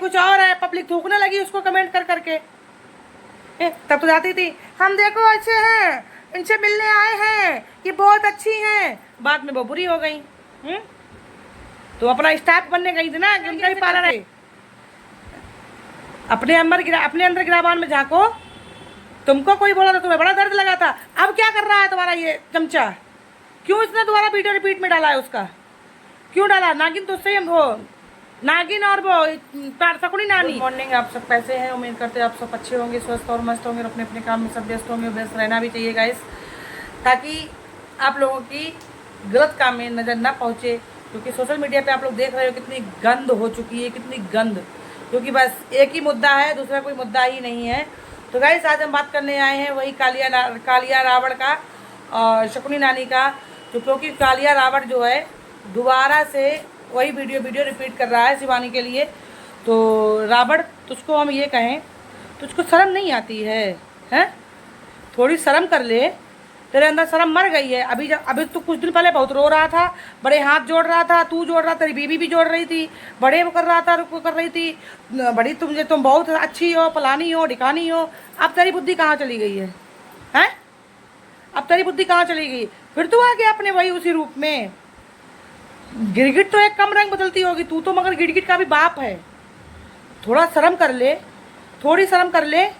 कुछ और है, पब्लिक थूकने लगी उसको कमेंट कर करके। तब तो जाती थी, हम देखो अच्छे हैं, इनसे मिलने आए हैं, ये बहुत अच्छी हैं। बाद में वो बुरी हो गई। तो अपना स्टाफ बनने गई थी ना कि उनका भी पार्लर है। अपने अंदर गिराबान में झांको। तुमको कोई बोला तो तुम्हें बड़ा दर्द लगा था, अब क्या कर रहा है तुम्हारा ये चमचा? क्यों इसने दोबारा वीडियो रिपीट में डाला है? उसका क्यों डाला? नागिन तो उससे वो नागिन और वो शकुनी नानी। गुड मॉर्निंग, आप सब कैसे हैं? उम्मीद करते हैं आप सब अच्छे होंगे, स्वस्थ और मस्त होंगे, अपने अपने काम में सब व्यस्त होंगे। व्यस्त रहना भी चाहिए गाइस, ताकि आप लोगों की गलत काम में नज़र ना पहुँचे। क्योंकि सोशल मीडिया पे आप लोग देख रहे हो कितनी गंद हो चुकी है, कितनी गंद। क्योंकि बस एक ही मुद्दा है, दूसरा कोई मुद्दा ही नहीं है। तो गाइस आज हम बात करने आए हैं वही कालिया रावण का और शकुनी नानी का। तो क्योंकि कालिया रावण जो है दोबारा से वही वीडियो रिपीट कर रहा है शिवानी के लिए। तो रावण, तुझको हम ये कहें, तुझको शर्म नहीं आती है? हैं? थोड़ी शर्म कर ले, तेरे अंदर शर्म मर गई है। अभी तो कुछ दिन पहले बहुत रो रहा था, बड़े हाथ जोड़ रहा था, तू जोड़ रहा, तेरी बीवी भी जोड़ रही थी, बड़े वो कर रहा था, रुको कर रही थी, बड़ी तुम बहुत अच्छी हो, फलानी हो, ढिकानी हो। अब तेरी बुद्धि कहाँ चली गई है? हैं? अब तेरी बुद्धि कहाँ चली गई? फिर तू आ गया अपने वही उसी रूप में। गिरगिट तो एक कम रंग बदलती होगी, तू तो मगर गिरगिट का भी बाप है। थोड़ा शर्म कर ले, थोड़ी शर्म कर ले।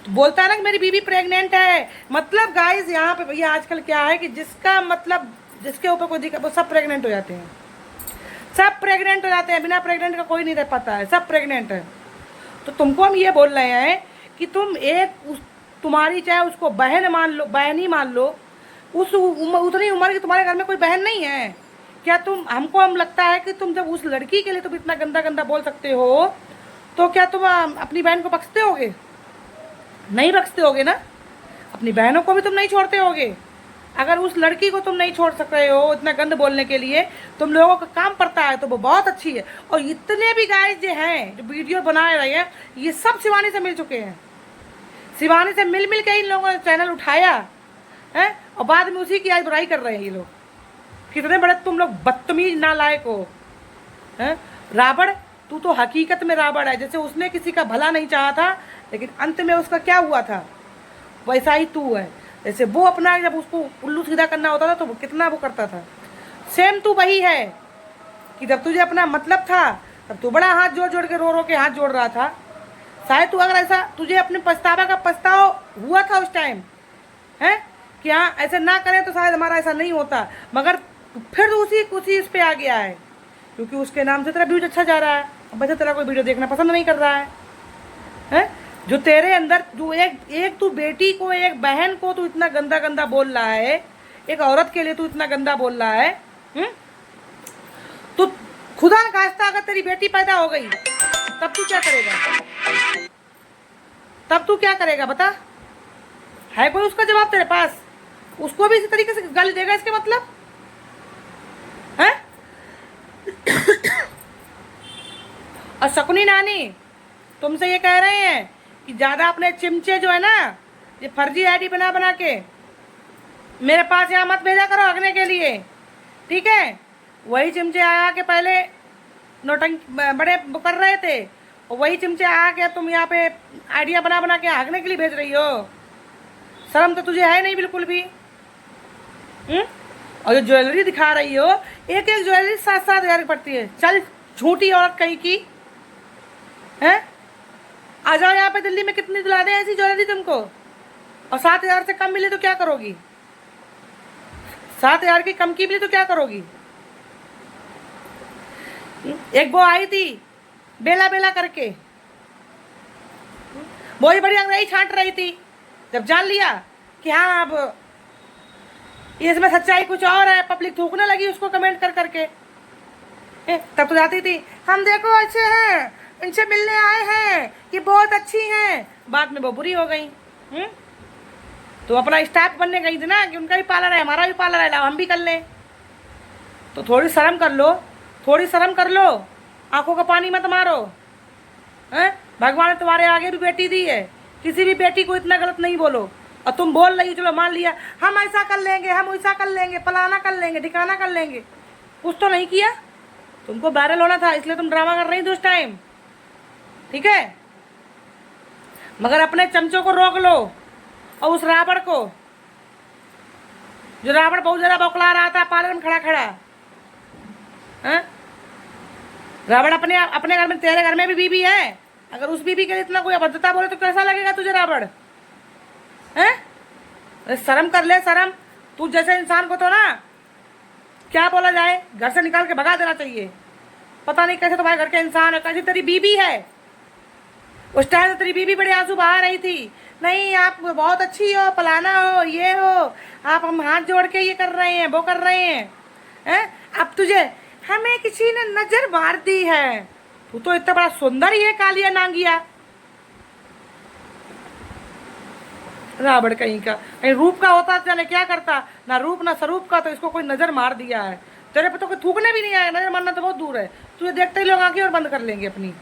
बोलता है ना कि मेरी बीवी प्रेग्नेंट है। मतलब गाइस यहाँ पे भैया आजकल क्या है कि जिसका मतलब जिसके ऊपर कोई दिक्कत, वो सब प्रेग्नेंट हो जाते हैं। सब प्रेग्नेंट हो जाते हैं, बिना प्रेग्नेंट का कोई नहीं रह पाता है, सब प्रेग्नेंट है। तो तुमको हम ये बोल रहे हैं कि तुम तुम्हारी चाहे उसको बहन मान लो, बहन ही मान लो, उतनी उम्र की तुम्हारे घर में कोई बहन नहीं है क्या? हम लगता है कि तुम जब उस लड़की के लिए तुम इतना गंदा गंदा बोल सकते हो, तो क्या तुम अपनी बहन को बख्शते होगे? नहीं बख्शते होगे ना। अपनी बहनों को भी तुम नहीं छोड़ते होगे। अगर उस लड़की को तुम नहीं छोड़ सक रहे हो इतना गंद बोलने के लिए, तुम लोगों का काम पड़ता है, तो वो बहुत अच्छी है। और इतने भी गाइस जो हैं जो वीडियो बना रहे हैं, ये सब शिवानी से मिल चुके हैं। शिवानी से मिल के इन लोगों ने चैनल उठाया है, और बाद में उसी की आज बुराई कर रहे हैं ये लोग। कितने बड़े तुम लोग बदतमीज नालायक हो। हैं? रावण, तू तो हकीकत में रावण है। जैसे उसने किसी का भला नहीं चाहा था, लेकिन अंत में उसका क्या हुआ था, वैसा ही तू है। जैसे वो अपना जब उसको उल्लू सीधा करना होता था तो वो कितना वो करता था, सेम तू वही है। कि जब तुझे अपना मतलब था तब तू बड़ा हाथ जोड़ जोड़ के रो के हाथ जोड़ रहा था। शायद तू अगर ऐसा तुझे अपने पछतावा का पछतावा हुआ था उस टाइम है कि हाँ ऐसे ना करें तो शायद हमारा ऐसा नहीं होता, मगर फिर उसी इस पे आ गया है। क्योंकि उसके नाम से तेरा व्यूज अच्छा जा रहा है, अब वैसे तेरा कोई वीडियो देखना पसंद नहीं कर रहा है? जो तेरे अंदर जो एक तू बेटी को, एक बहन को तू इतना गंदा गंदा बोल रहा है, एक औरत के लिए तू इतना गंदा बोल रहा है। तो खुदा न खास्ता अगर तेरी बेटी पैदा हो गई तब तू क्या करेगा? तब तू क्या करेगा बता? है कोई उसका जवाब तेरे पास? उसको भी इसी तरीके से गाली देगा इसके मतलब है? और शकुनी नानी तुमसे ये कह रहे हैं कि ज़्यादा अपने चिमचे जो है ना, ये फर्जी आईडी बना बना के मेरे पास यहाँ मत भेजा करो हगने के लिए, ठीक है? वही चिमचे आया के पहले बड़े कर रहे थे, और वही चिमचे आ के तुम यहाँ पे आइडिया बना बना के हगने के लिए भेज रही हो। शर्म तो तुझे है नहीं बिल्कुल भी। और जो ज्वेलरी दिखा रही हो, एक एक ज्वेलरी 7-7 हज़ार की पड़ती है। चल झूठी औरत कहीं की है। आ जाओ यहाँ पे दिल्ली में, कितनी दिला दे ऐसी ज्वेलरी तुमको, और 7 हज़ार से कम मिले तो क्या करोगी? 7 हज़ार की कम की मिली तो क्या करोगी? एक वो आई थी बेला बेला करके, वही बड़ी अंग्रेजी छांट रही थी। जब जान लिया कि हाँ अब इसमें सच्चाई कुछ और है, पब्लिक थूकने लगी उसको कमेंट कर करके। तब तो जाती थी, हम देखो अच्छे हैं, इनसे मिलने आए हैं, ये बहुत अच्छी हैं। बाद में वो बुरी हो गई। तो अपना स्टाफ बनने गई थी ना कि उनका भी पार्लर है, हमारा भी पार्लर है, लाओ हम भी कर लें। तो थोड़ी शर्म कर लो, थोड़ी शर्म कर लो, आंखों का पानी मत मारो। हैं? भगवान ने तुम्हारे आगे भी बेटी दी है, किसी भी बेटी को इतना गलत नहीं बोलो। और तुम बोल रही हो, चलो मान लिया हम ऐसा कर लेंगे, हम वैसा कर लेंगे, फलाना कर लेंगे, ठिकाना कर लेंगे। कुछ तो नहीं किया, तुमको वायरल होना था इसलिए तुम ड्रामा कर रही थी उस टाइम। ठीक है, मगर अपने चमचों को रोक लो। और उस रावण को, जो रावण बहुत ज्यादा बौखला रहा था पार्लर में खड़ा खड़ा, रावण अपने अपने घर में, तेरे घर में भी बीबी है, अगर उस बीबी के लिए इतना कोई अभद्रता बोले तो कैसा लगेगा तुझे रावण? हैं? शर्म कर ले, शर्म। तू जैसे इंसान को तो ना, क्या बोला जाए, घर से निकाल के भगा देना चाहिए। पता नहीं कैसे तुम्हारे घर के इंसान है, कैसी तेरी बीबी है। उस टाइम तो तेरी बीबी बड़े आंसू बहा रही थी, नहीं आप बहुत अच्छी हो, फलाना हो, ये हो, आप हम हाथ जोड़ के ये कर रहे हैं, वो कर रहे हैं। अब तुझे हमें किसी ने नजर मार दी है, तू तो इतना बड़ा सुंदर ही है, कालिया नांगिया, रावण कहीं का। कहीं रूप का होता जाने क्या करता, ना रूप ना स्वरूप का, तो इसको कोई नजर मार दिया है। तेरे पे तो कोई थूकने भी नहीं आया, नजर मारना तो बहुत दूर है, तुझे देखते ही लोग आंखें और बंद कर लेंगे अपनी।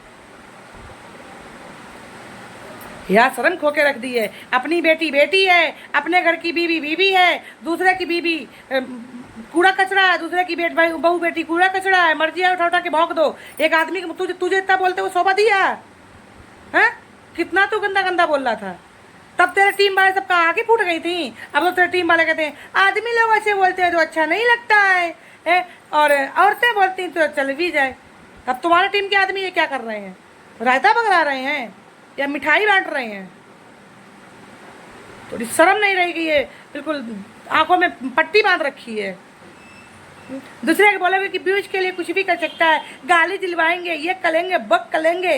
यहाँ शर्म खो के रख दी है। अपनी बेटी बेटी है, अपने घर की बीवी बीवी है, दूसरे की बीवी कूड़ा कचरा है, दूसरे की बहू बेटी कूड़ा कचरा है, मर्जी है उठा उठा के भौंक दो। एक आदमी तुझे तुझे इतना बोलते हुए शोभा दिया है? कितना तू गंदा गंदा बोल रहा था, तब तेरे टीम वाले सबका आंखें फूट गई थी। अब तो तेरे टीम वाले कहते हैं आदमी लोग ऐसे बोलते हैं तो अच्छा नहीं लगता है, और औरतें बोलती हैं तो चल भी जाए। अब तुम्हारे टीम के आदमी ये क्या कर रहे हैं, रायता पकड़ा रहे हैं या मिठाई बांट रहे हैं? थोड़ी शर्म नहीं रह गई है, बिल्कुल आंखों में पट्टी बांध रखी है। दूसरे के बोलोगे कि व्यूज के लिए कुछ भी कर सकता है, गाली दिलवाएंगे, ये करेंगे, बक करेंगे।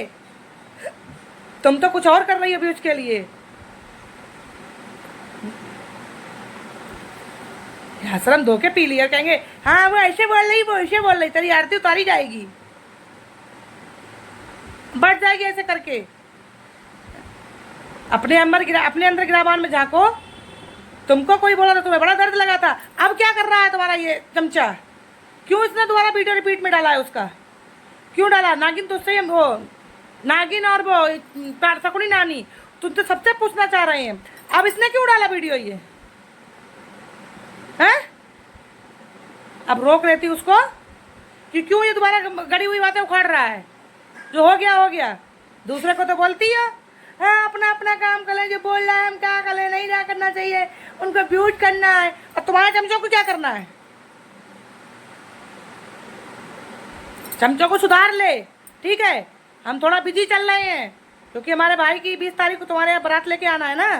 तुम तो कुछ और कर रही हो व्यूज के लिए। शर्म धोके पी लिया, कहेंगे हाँ वो ऐसे बोल रही, वो ऐसे बोल रही, तेरी आरती उतारी जाएगी, बढ़ जाएगी ऐसे करके। अपने अंदर गिराबान में झांको। तुमको कोई बोला था, तुम्हें बड़ा दर्द लगा था, अब क्या कर रहा है तुम्हारा ये चमचा? क्यों इसने दोबारा वीडियो रिपीट में डाला है उसका? क्यों डाला? नागिन तो उससे वो नागिन और वो शकुनी नानी तुमसे सबसे पूछना चाह रहे हैं, अब इसने क्यों डाला वीडियो ये? हैं? अब रोक लेती उसको कि क्यों ये दोबारा गड़ी हुई बातें उखाड़ रहा है? जो हो गया हो गया, दूसरे को तो बोलती है हाँ अपना अपना काम कर ले, जो बोल रहा है हम क्या कर ले, नहीं क्या करना चाहिए, उनको व्यूज करना है। और तुम्हारे चमचों को क्या करना है? चमचों को सुधार ले, ठीक है? हम थोड़ा बिजी चल रहे हैं क्योंकि हमारे भाई की 20 तारीख को तुम्हारे यहाँ बारात लेके आना है ना।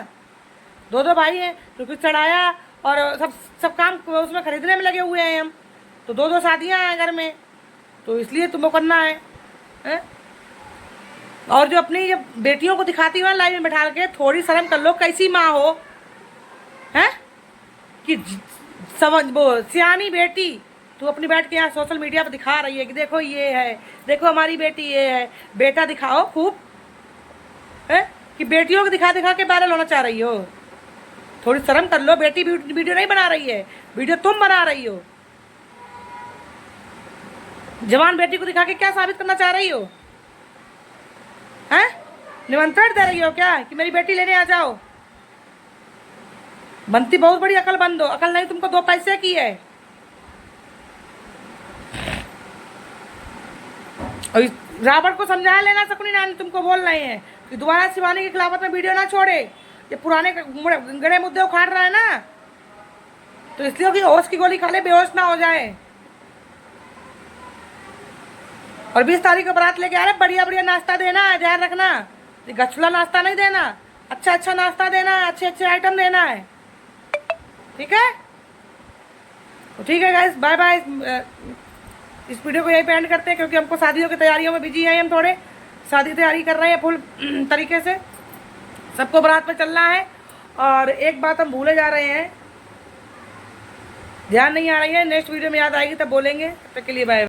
दो भाई हैं, क्योंकि चढ़ाया और सब काम उसमें खरीदने में लगे हुए हैं हम, तो दो शादियाँ हैं घर में, तो इसलिए तुमको करना है। और जो अपनी जब बेटियों को दिखाती हो लाइव में बैठा के, थोड़ी शर्म कर लो, कैसी माँ हो हैं कि समझ वो सियानी बेटी तू अपनी बैठ के यहाँ सोशल मीडिया पर दिखा रही है कि देखो ये है, देखो हमारी बेटी ये है। बेटा दिखाओ खूब है कि बेटियों को दिखा दिखा के वायरल होना चाह रही हो। थोड़ी शर्म कर लो, बेटी वीडियो नहीं बना रही है, वीडियो तुम बना रही हो। जवान बेटी को दिखा के क्या साबित करना चाह रही हो? हैं? निमंत्रण दे रही हो क्या कि मेरी बेटी लेने आ जाओ? बनती बहुत बड़ी अकल बंद हो, अकल नहीं तुमको 2 पैसे की है। और रावण को समझा लेना, शकुनी नानी तुमको बोल रहे हैं कि दोबारा शिवानी के खिलाफत में वीडियो ना छोड़े, ये पुराने गड़े मुद्दे उखाड़ रहा है ना, तो इसलिए कि होश की गोली खा ले, बेहोश ना हो जाए। और 20 तारीख को बारात लेके आ रहे, बढ़िया बढ़िया नाश्ता देना है, ध्यान रखना, गछुला नाश्ता नहीं देना, अच्छा अच्छा नाश्ता देना है, अच्छे अच्छे आइटम देना है, ठीक है? तो ठीक है गाइस, बाय बाय। इस वीडियो को यहीं पे एंड करते हैं क्योंकि हमको शादियों की तैयारियों में बिजी हैं, हम थोड़े शादी तैयारी कर रहे हैं फुल तरीके से, सबको बारात में चलना है। और एक बात हम भूले जा रहे हैं, ध्यान नहीं आ रही है, नेक्स्ट वीडियो में याद आएगी तब बोलेंगे। तब तक के लिए बाय।